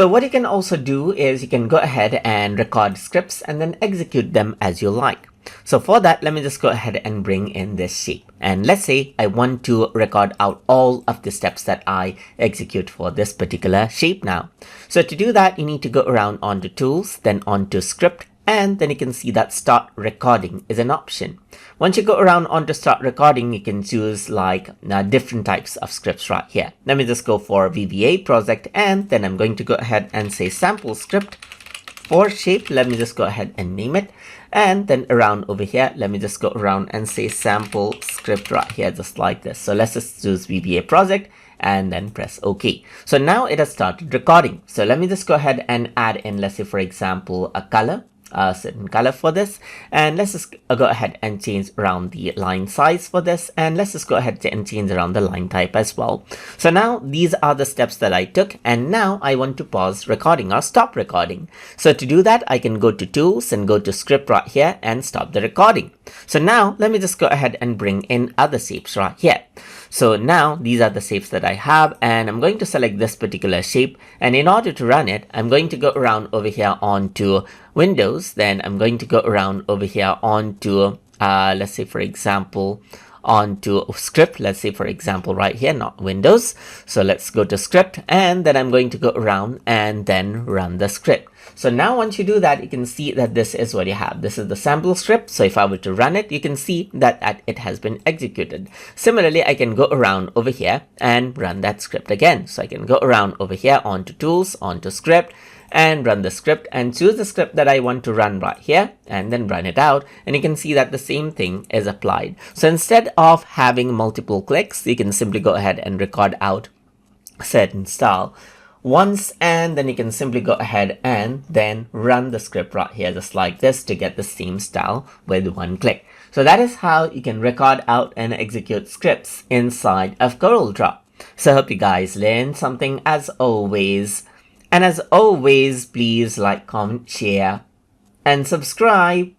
So what you can also do is you can go ahead and record scripts and then execute them as you like. So for that, let me just go ahead and bring in this shape. And let's say I want to record out all of the steps that I execute for this particular shape now. So to do that, you need to go around onto Tools, then onto Script, and then you can see that Start Recording is an option. Once you go around onto Start Recording, you can choose like different types of scripts right here. Let me just go for VBA project, and then I'm going to go ahead and say sample script for shape. Let me just go ahead and name it. And then around over here, let me just go around and say sample script right here, just like this. So let's just choose VBA project and then press OK. So now it has started recording. So let me just go ahead and add in, let's say, for example, a color. A certain color for this, and let's just go ahead and change around the line size for this, and let's just go ahead and change around the line type as well. So now these are the steps that I took, and now I want to pause recording or stop recording. So to do that, I can go to Tools and go to Script right here and stop the recording. So now let me just go ahead and bring in other shapes right here. So now these are the shapes that I have, and I'm going to select this particular shape, and in order to run it, I'm going to go around over here onto Windows, then I'm going to go around over here onto let's say, for example, onto Script, let's say, for example, right here, not Windows. So let's go to Script, and then I'm going to go around and then run the script. So now once you do that, you can see that this is what you have. This is the sample script. So if I were to run it, you can see that it has been executed. Similarly, I can go around over here and run that script again. So I can go around over here onto Tools, onto Script, and run the script and choose the script that I want to run right here and then run it out, and you can see that the same thing is applied. So instead of having multiple clicks, you can simply go ahead and record out a certain style once, and then you can simply go ahead and then run the script right here just like this to get the same style with one click. So that is how you can record out and execute scripts inside of Corel Draw. So I hope you guys learned something as always. And as always, please like, comment, share, and subscribe.